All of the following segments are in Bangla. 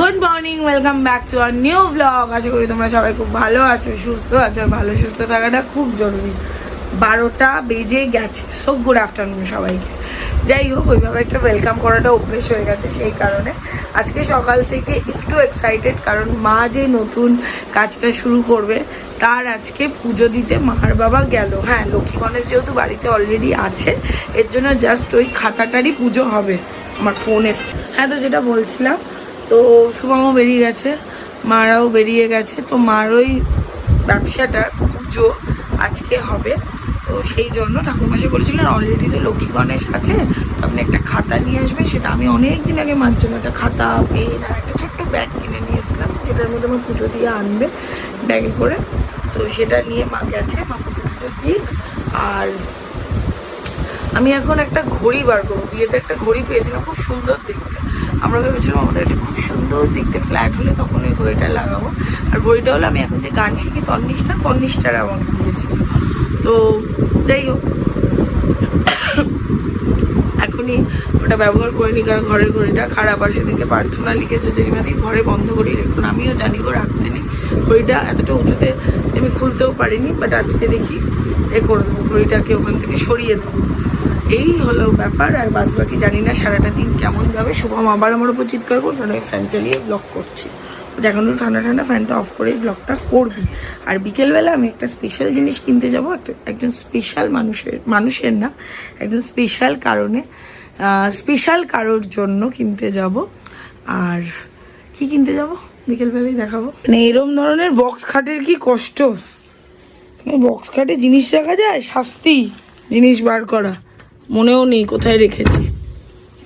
Good morning, welcome back to our new blog. আশা করি তোমরা সবাই খুব ভালো আছো, সুস্থ আছো। আর ভালো সুস্থ থাকাটা খুব জরুরি। 12টা বেজে গেছে। সো গুড আফটারনুন সবাইকে। যাই হোক, ওইভাবে একটা ওয়েলকাম করাটা অভ্যেস হয়ে গেছে, সেই কারণে আজকে সকাল থেকে একটু এক্সাইটেড। কারণ মা যে নতুন কাজটা শুরু করবে, তার আজকে পুজো দিতে মার বাবা গেল। হ্যাঁ, লক্ষ্মী গণেশ যেহেতু বাড়িতে অলরেডি আছে, এর জন্য জাস্ট ওই খাতাটারই পুজো হবে। আমার ফোন এসছে। হ্যাঁ, তো যেটা বলছিলাম, তো শুভমও বেরিয়ে গেছে, মারাও বেরিয়ে গেছে। তো মার ওই ব্যবসাটার পুজো আজকে হবে। তো সেই জন্য ঠাকুরমাসে বলেছিলেন অলরেডি তো লক্ষ্মী গণেশ আছে, তো আপনি একটা খাতা নিয়ে আসবেন। সেটা আমি অনেক দিন আগে মার জন্য একটা খাতা, পেন আর একটা ছোট্ট ব্যাগ কিনে নিয়ে এসেছিলাম, যেটার মধ্যে আমার পুজো দিয়ে আনবে ব্যাগে করে। তো সেটা নিয়ে মা গেছে, মা পুজো দিই। আর আমি এখন একটা ঘড়ি বার করবো। বিয়েতে একটা ঘড়ি পেয়েছিলাম, খুব সুন্দর দেখতে। আমরা ভেবেছিলাম আমাদের একটা খুব সুন্দর দেখতে ফ্ল্যাট হলে তখন ওই ঘড়িটা লাগাবো। আর ঘড়িটা হলো, আমি এখন যে গান শিখি তন্নিষ্ঠারা আমাকে দিয়েছিল। তো যাই হোক, এখনই ওটা ব্যবহার করিনি, কারণ ঘরের ঘড়িটা খারাপ। আর সেদিনকে প্রার্থনা লিখেছে যে রিমাদি ঘরে বন্ধ ঘড়ি রেখুন। আমিও জানি গো রাখতে নেই, ঘড়িটা এতটা উঁচুতে যে আমি খুলতেও পারিনি। বাট আজকে দেখি করে দেবো, ঘড়িটাকে ওখান থেকে সরিয়ে দেবো। এই হলো ব্যাপার। আর বাদ বাকি জানি না সারাটা দিন কেমন যাবে। শুভম আবার আমার উপর চিৎকার করবে, কারণ আমি ফ্যান চালিয়ে ব্লগ করছি। এখন ঠান্ডা ঠান্ডা ফ্যানটা অফ করে ব্লগটা করবি। আর বিকেলবেলা আমি একটা স্পেশাল জিনিস কিনতে যাবো, একজন স্পেশাল মানুষের না, একজন স্পেশাল কারণে, স্পেশাল কারোর জন্য কিনতে যাব। আর কি কিনতে যাব বিকেলবেলায় দেখাবো। মানে এরম ধরনের বক্স খাটের কি কষ্ট। বক্স খাটে জিনিস রাখা যায়, শাস্তি জিনিস বার করা, মনেও নেই কোথায় রেখেছি।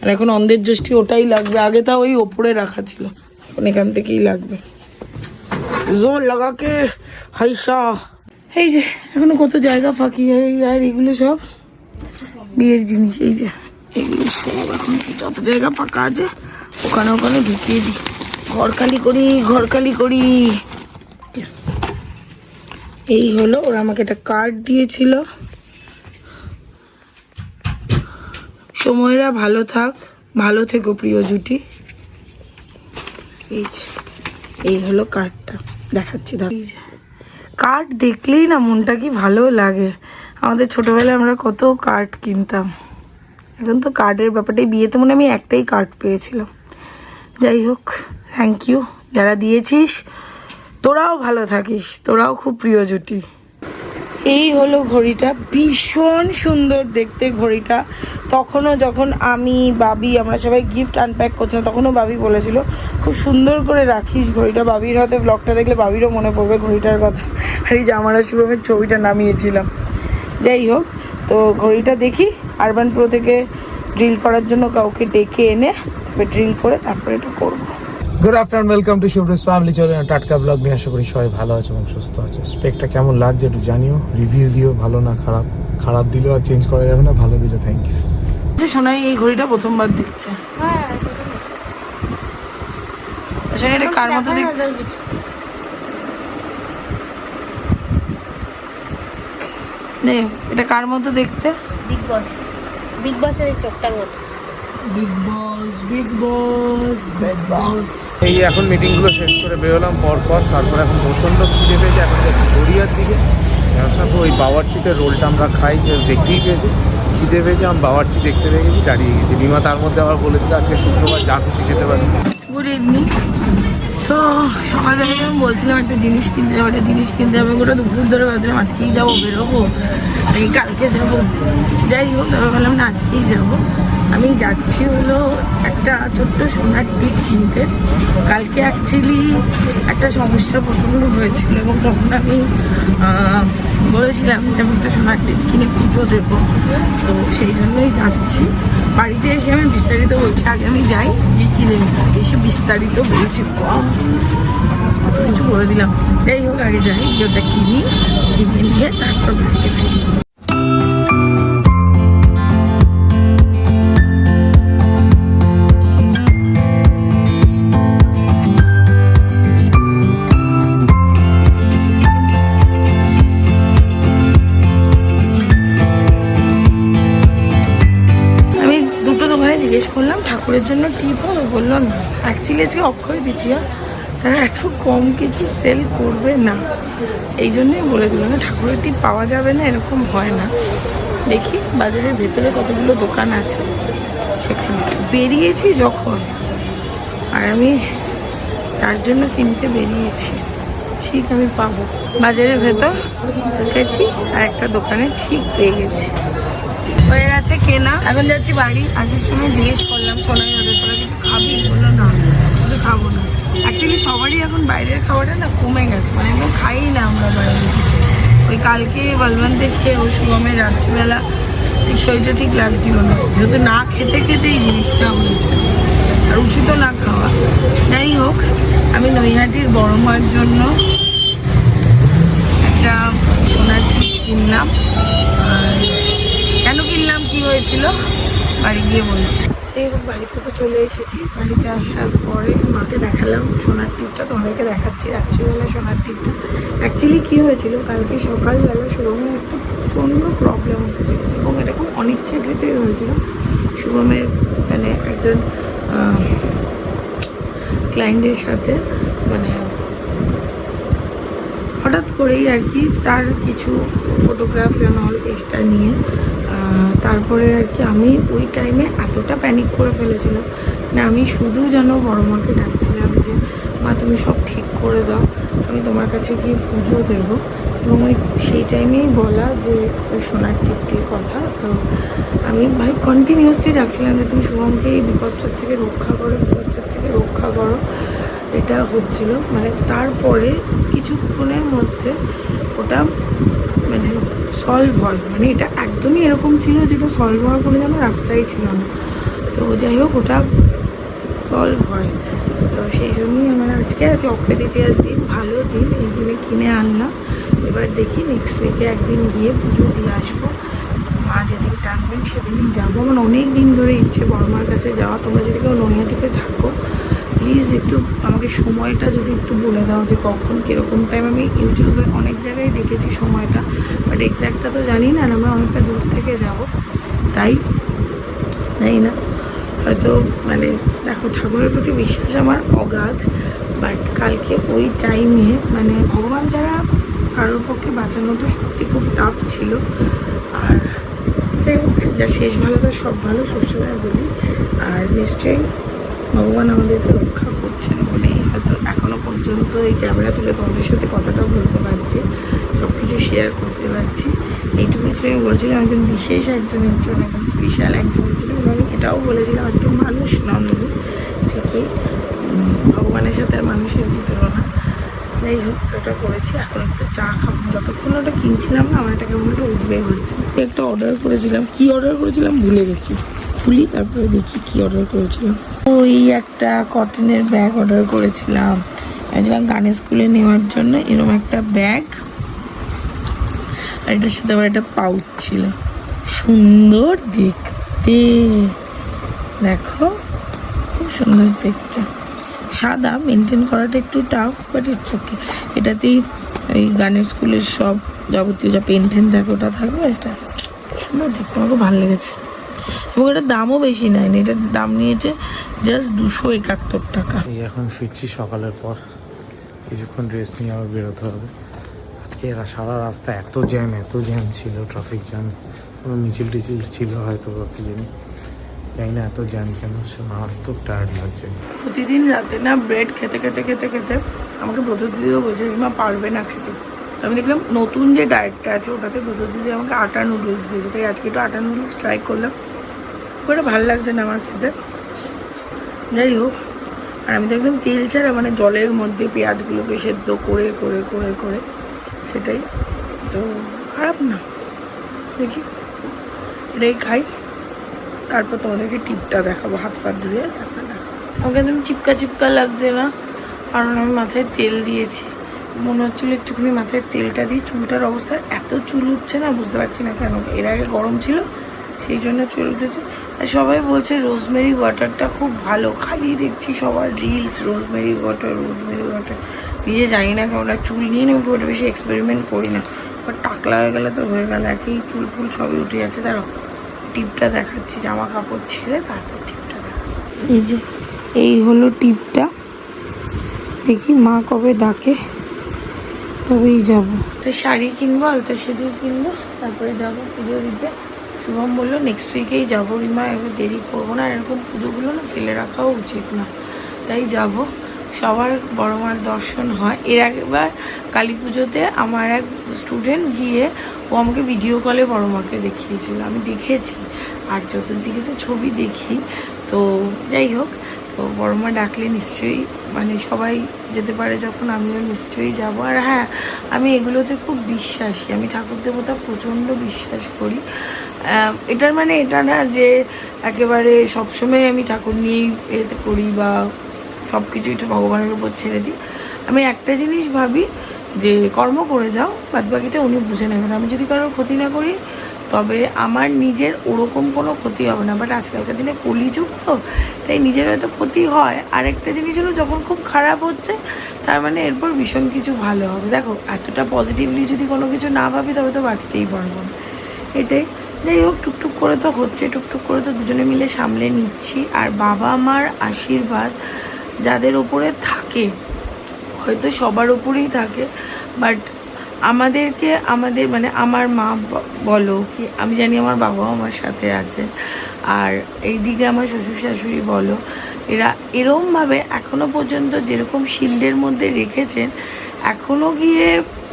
আর এখন অন্ধের জ্যৈষ্ঠী ওটাই লাগবে। আগে তা ওই ওপরে রাখা ছিল, এখন এখান থেকেই লাগবে। জোর লাগাকে হাইসা। এই যে এখনো কত জায়গা ফাঁকি। আর এগুলো সব বিয়ের জিনিস। এই যে এগুলো সব এখন যত জায়গা ফাঁকা আছে ওখানে ওখানে ঢুকিয়ে দিই। ঘর খালি করি। এই হলো, ওরা আমাকে একটা কার্ড দিয়েছিল, সময়রা ভালো থাক, ভালো থেকো প্রিয় জুটি। এই হলো কার্ডটা, দেখাচ্ছি। এই যে কার্ড দেখলেই না মনটা কি ভালো লাগে। আমাদের ছোটবেলায় আমরা কত কার্ড কিনতাম। এখন তো কার্ডের ব্যাপারটাই, বিয়েতে মনে আমি একটাই কার্ড পেয়েছিলাম। যাই হোক, থ্যাংক ইউ যারা দিয়েছিস। তোরাও ভালো থাকিস, তোরাও খুব প্রিয় জুটি। এই হলো ঘড়িটা, ভীষণ সুন্দর দেখতে ঘড়িটা। তখনও যখন আমি বাবি আমরা সবাই গিফট আনপ্যাক করছিলাম, তখনও বাবি বলেছিল খুব সুন্দর করে রাখিস ঘড়িটা। বাবির হাতে ব্লগটা দেখলে বাবিরও মনে পড়বে ঘড়িটার কথা। আর এই যে আমার শুভমের ছবিটা নামিয়েছিলাম। যাই হোক, তো ঘড়িটা দেখি আরবান প্রো থেকে ড্রিল করার জন্য কাউকে ডেকে এনে তারপরে ড্রিল করে তারপরে এটা করবো। Good afternoon, welcome to Shivraj family. চলে না টাটকা ব্লগ নিয়ে, আশা করি সবাই ভালো আছে এবং সুস্থ আছে। স্পেকটা কেমন লাগছে একটু জানিও, রিভিউ দিও। ভালো না খারাপ, খারাপ দিলেও আর চেঞ্জ করা যাবে না, ভালো দিলে থ্যাংক ইউ। শোনাই এই ঘড়িটা প্রথমবার দেখছে। এটা কার মতো দেখতে? এটা কার মতো দেখতে? বিগ বসের এই চোখটার মতো। বিগ বস। এই এখন মিটিংগুলো শেষ করে বেরোলাম পরপর, তারপর এখন প্রচণ্ড খিদে পেয়েছে। এখন যাচ্ছি গড়িয়ার দিকে। ওই বাওয়ার্চিতে রোলটা আমরা খাই, যে দেখতেই পেয়েছি খিদে পেয়েছে। আমি বাওয়ার্চি দেখতে পেয়ে গেছি, দাঁড়িয়ে গেছি। রিমা তার মধ্যে আবার বলে দিল আজকে শুক্রবার, যা খুশি খেতে পারি। Good evening. তো সকালবেলা আমি বলছিলাম একটা জিনিস কিনতে যাবো, গোটা দুপুর ধরে ভাবছিলাম আজকেই যাবো, বেরোবো নাকি কালকে যাবো। যাই হোক, তবে বললাম না আজকেই যাবো। আমি যাচ্ছি হলো একটা ছোট্ট সোনার টিপ কিনতে। কালকে অ্যাকচুয়ালি একটা সমস্যা প্রচণ্ড হয়েছিল, এবং তখন আমি বলেছিলাম যে আমি একটা সোনার টিপ কিনে পুজো দেবো। তো সেই জন্যই যাচ্ছি। বাড়িতে এসে আমি বিস্তারিত বলছি, আগে আমি যাই গিয়ে কিনে এসে বিস্তারিত বলছি। কত কিছু বলে দিলাম। যাই হোক, আগে যাই, ওটা কিনে নিয়ে তারপর বাড়িতে ফিরি। জিজ্ঞেস করলাম ঠাকুরের জন্য টিপ হবে বললো না। অ্যাকচুয়ালি আজকে অক্ষয় তৃতীয়া, তারা এত কম কিছু সেল করবে না, এই জন্যই বলে দিল না ঠাকুরের টিপ পাওয়া যাবে না এরকম হয় না। দেখি বাজারের ভেতরে কতগুলো দোকান আছে, সেখানে বেরিয়েছি যখন, আর আমি যার জন্য কিনতে বেরিয়েছি ঠিক আমি পাবো। বাজারের ভেতর ঢুকেছি আর একটা দোকানে ঠিক পেয়ে গেছি, হয়ে গেছে কেনা। এখন যাচ্ছি বাড়ি। আসার সময় জিজ্ঞেস করলাম সোনাই ওদের তোরা কিছু খাবি, বললো না কিছু খাবো না। অ্যাকচুয়ালি সবারই এখন বাইরের খাবারটা না কমে গেছে, মানে একদম খাই না আমরা বাইরে কিছু। ওই কালকে বলবান দেখতে ওই শুভমের রাত্রিবেলা ঠিক শরীরটা ঠিক লাগছিল না, যেহেতু না খেতে খেতেই জিনিসটা হয়েছে, আর উচিত না খাওয়া। যাই হোক, আমি নৈহাটির বড় মার জন্য একটা সোনার টিপ কিনলাম। আর কেন কিনলাম, কি হয়েছিল বাড়ি গিয়ে বলছি। সেই হোক, বাড়িতে তো চলে এসেছি। বাড়িতে আসার পরে মাকে দেখালাম সোনার টিপটা, তোমাদেরকে দেখাচ্ছি রাত্রিবেলা সোনার টিপটা। অ্যাকচুয়ালি কী হয়েছিল, কালকে সকালবেলা শুভমের একটা প্রচণ্ড প্রবলেম হয়েছিল, এবং এটা খুব অনিচ্ছাকৃতই হয়েছিল। শুভমের মানে একজন ক্লায়েন্টের সাথে মানে হঠাৎ করেই আর কি তার কিছু ফটোগ্রাফ অল এক্সট্রা নিয়ে তারপরে আর কি আমি ওই টাইমে এতটা প্যানিক করে ফেলেছিলাম, মানে আমি শুধু যেন বড় মাকে ডাকছিলাম যে মা তুমি সব ঠিক করে দাও, আমি তোমার কাছে গিয়ে পুজো দেবো। এবং ওই সেই টাইমেই বলা যে ওই সোনার টিপটির কথা। তো আমি মানে কন্টিনিউয়াসলি ডাকছিলাম যে তুমি শুভমকে এই বিপদটার থেকে রক্ষা করো, বিপদটার থেকে রক্ষা করো, এটা হচ্ছিল। মানে তারপরে কিছুক্ষণের মধ্যে ওটা মানে সলভ হয়, মানে এটা একদমই এরকম ছিল যেটা সলভ হওয়ার কোনো যেন রাস্তাই ছিল না। তো যাই হোক, ওটা সলভ হয়। তো সেই জন্যই আমার আজকে আছে অক্ষয় তৃতীয়ার দিন, ভালো দিন, এই দিনে কিনে আনলাম। এবার দেখি নেক্সট উইকে একদিন গিয়ে পুজো দিয়ে আসবো। মা যেদিন টানবেন সেদিনই যাবো। আমার অনেক দিন ধরে ইচ্ছে বড় মার কাছে যাওয়া। তোমরা যদি কেউ নৈহাটিতে থাকো প্লিজ একটু আমাকে সময়টা যদি একটু বলে দাও যে কখন কীরকম টাইম। আমি ইউটিউবে অনেক জায়গায় দেখেছি সময়টা, বাট এক্স্যাক্টটা তো জানি না, আমরা অনেকটা দূর থেকে যাব, তাই জানি না। হয়তো মানে দেখো ঠাকুরের প্রতি বিশ্বাস আমার অগাধ, বাট কালকে ওই টাইমে মানে ভগবান যারা কারোর পক্ষে বাঁচানোটা সত্যি খুব টাফ ছিল। আর যাই হোক, যা শেষ ভালো তো সব ভালো, সবসময় বলি। আর নিশ্চয়ই ভগবান আমাদেরকে রক্ষা করছেন বলেই হয়তো এখনও পর্যন্ত এই ক্যামেরা তুলে তোমাদের সাথে কথাটা বলতে পারছি, সব কিছু শেয়ার করতে পারছি। এইটুকু ছিল আমি বলছিলাম একজন বিশেষ একজনের জন্য, একজন স্পেশাল একজনের জন্য। এবং আমি এটাও বলেছিলাম আজকে মানুষ নন্দী ঠিকই, ভগবানের সাথে আর মানুষের কি তুলনা। যাই হোক, তো ওটা করেছি। এখন একটু চা খাবো। যতক্ষণ ওটা কিনছিলাম না আমার এটা কেমন একটা উদ্বেগ হচ্ছে। একটা অর্ডার করেছিলাম, কি অর্ডার করেছিলাম ভুলে গেছি, খুলি তারপরে দেখি কি অর্ডার করেছিলাম। ওই একটা কটনের ব্যাগ অর্ডার করেছিলাম, গানের স্কুলে নেওয়ার জন্য। এরকম একটা ব্যাগ, আর এটার সাথে আবার একটা পাউচ ছিল, সুন্দর দেখতে, দেখো খুব সুন্দর দেখতে। সাদা, মেনটেন করাটা একটু টাফ, বাট ইটস ওকে। এটাতেই ওই গানের স্কুলের সব যাবতীয় যা পেন টেন থাকে ওটা থাকবে। এটা সুন্দর দেখতে, আমাকে ভালো লেগেছে। এবং এটার দামও বেশি নেয়নি, এটার দাম নিয়েছে জাস্ট 271 টাকা। এই এখন ফিরছি সকালের পর, কিছুক্ষণ রেস্ট নিয়ে আবার বেরোতে হবে। আজকে এরা সারা রাস্তা এত জ্যাম ছিল, ট্রাফিক জ্যাম, কোনো মিছিল টিছিল ছিল হয়তো কি জানি, জানি না এত জ্যাম কেন, সে মারাত্মক টায়ার্ড লাগছে। প্রতিদিন রাতে না ব্রেড খেতে খেতে খেতে খেতে আমাকে প্রতিদিনও বলছে মা পারবে না খেতে। তো আমি দেখলাম নতুন যে ডায়েটটা আছে ওটাতে প্রতিদিন আমাকে আটা নুডলস দিয়েছে, তাই আজকে একটু আটা নুডলস ট্রাই করলাম। খুব একটা ভালো লাগছে না আমার খেতে, যাই হোক। আর আমি তো একদম তেল ছাড়া, মানে জলের মধ্যে পেঁয়াজগুলোকে সেদ্ধ করে করে করে করে, সেটাই তো খারাপ না। দেখি এটাই খাই, তারপর তোমাদেরকে টিপটা দেখাবো, হাত পা ধুয়ে তারপরে দেখাবো। আমাকে একদম চিপকা চিপকা লাগছে না, কারণ আমি মাথায় তেল দিয়েছি। মনে হচ্ছিলো একটুখানি মাথায় তেলটা দিই। চুলটার অবস্থা এত চুল উঠছে না, বুঝতে পারছি না কেন। এর আগে গরম ছিল সেই জন্য চুল উঠেছে। আর সবাই বলছে রোজমেরি ওয়াটারটা খুব ভালো, খালি দেখছি সবার রিলস রোজমেরি ওয়াটার। নিজে জানি না কেমন চুল নিয়ে আমি খুব বেশি এক্সপেরিমেন্ট করি না, বাট টাকলা হয়ে গেলে তো হয়ে গেল, একই চুল ফুল সবই উঠে যাচ্ছে। তারা টিপটা দেখাচ্ছি, জামা কাপড় ছেড়ে তারপর টিপটা দেখা। এই যে এই হলো টিপটা, দেখি মা কবে ডাকে তবেই যাব। তো শাড়ি কিনবো, আলতা সিঁদুর কিনবো, তারপরে যাবো পুজো দিতে। শুভম বললো নেক্সট উইকেই যাবো রিমা, এবার দেরি করবো না, এরকম পুজোগুলো না ফেলে রাখাও উচিত না, তাই যাব। সবার বড় মার দর্শন হয়। এর আগেবার কালী পুজোতে আমার এক স্টুডেন্ট গিয়ে ও আমাকে ভিডিও কলে বড় মাকে দেখিয়েছিল, আমি দেখেছি আর চতুর্দিকে তো ছবি দেখি। তো যাই হোক, তো বড় মা ডাকলে নিশ্চয়ই মানে সবাই যেতে পারে যখন, আমিও নিশ্চয়ই যাব। আর হ্যাঁ, আমি এগুলোতে খুব বিশ্বাসী, আমি ঠাকুর দেবতা প্রচণ্ড বিশ্বাস করি। এটার মানে এটা না যে একেবারে সবসময় আমি ঠাকুর নিয়েই এতে করি বা সব কিছু একটু ভগবানের উপর ছেড়ে দিই। আমি একটা জিনিস ভাবি যে কর্ম করে যাও, বাদ বাকিটা উনি বুঝে নেবেন। আমি যদি কারোর ক্ষতি না করি তবে আমার নিজের ওরকম কোনো ক্ষতি হবে না। বাট আজকালকার দিনে কলিযুগ তো, তাই নিজের হয়তো ক্ষতি হয়। আরেকটা জিনিস হলো যখন খুব খারাপ হচ্ছে তার মানে এরপর ভীষণ কিছু ভালো হবে। দেখো এতটা পজিটিভলি যদি কোনো কিছু না ভাবি তবে তো বাঁচতেই পারবো না, এটাই। যাই হোক, টুকটুক করে তো হচ্ছে, টুকটুক করে তো দুজনে মিলে সামলে নিচ্ছি। আর বাবা মার আশীর্বাদ যাদের উপরে থাকে, হয়তো সবার উপরেই থাকে, বাট আমাদেরকে আমাদের মানে আমার মা বলো কি, আমি জানি আমার বাবাও আমার সাথে আছে, আর এইদিকে আমার শ্বশুর শাশুড়ি বলো, এরা এরমভাবে এখনো পর্যন্ত যেরকম শিল্ডের মধ্যে রেখেছেন, এখনো গিয়ে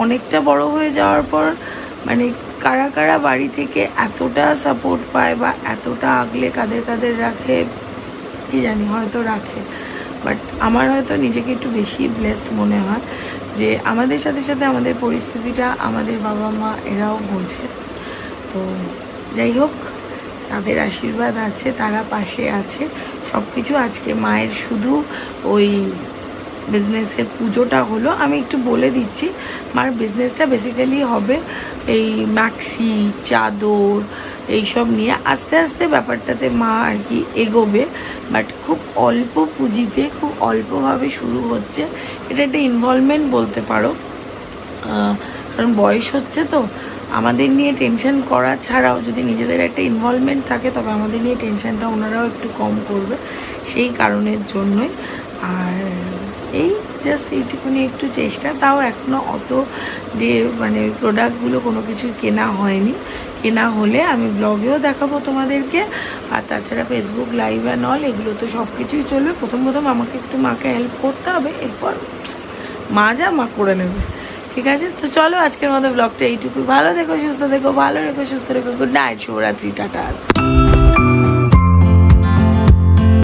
অনেকটা বড় হয়ে যাওয়ার পর মানে কারা কারা বাড়ি থেকে এতটা সাপোর্ট পায় বা এতটা আগলে কাদের কাদের রাখে কি জানি, হয়তো রাখে। বাট আমার হয়তো নিজেকে একটু বেশি ব্লেসড মনে হয় যে আমাদের সাথে সাথে আমাদের পরিস্থিতিটা আমাদের বাবা মা এরাও বোঝে। তো যাই হোক, তাদের আশীর্বাদ আছে, তারা পাশে আছে, সব কিছু। আজকে মায়ের শুধু ওই বিজনেসের পুজোটা হলো, আমি একটু বলে দিচ্ছি, মার বিজনেসটা বেসিক্যালি হবে এই ম্যাক্সি চাদর এইসব নিয়ে। আস্তে আস্তে ব্যাপারটাতে মা আর কি এগোবে, বাট খুব অল্প পুঁজিতে খুব অল্পভাবে শুরু হচ্ছে। এটা একটা ইনভলভমেন্ট বলতে পারো, কারণ বয়স হচ্ছে তো আমাদের নিয়ে টেনশন করা ছাড়াও যদি নিজেদের একটা ইনভলভমেন্ট থাকে তবে আমাদের নিয়ে টেনশনটা ওনারাও একটু কম করবে, সেই কারণের জন্যই। আর এই জাস্ট এইটুকুনি একটু চেষ্টা, তাও এখনও অত যে মানে প্রোডাক্টগুলো কোনো কিছু কেনা হয়নি, কেনা হলে আমি ব্লগেও দেখাবো তোমাদেরকে। আর তাছাড়া ফেসবুক লাইভ অ্যান্ড অল এগুলো তো সব কিছুই চলবে। প্রথম আমাকে একটু মাকে হেল্প করতে হবে, এরপর মা যা মা করে নেবে, ঠিক আছে? তো চলো আজকের মতো ব্লগটা এইটুকুই। ভালো থেকো, সুস্থ থেকো, ভালো রেখো, সুস্থ রেখো। গুড নাইট, শুভরাত্রি, টাটা।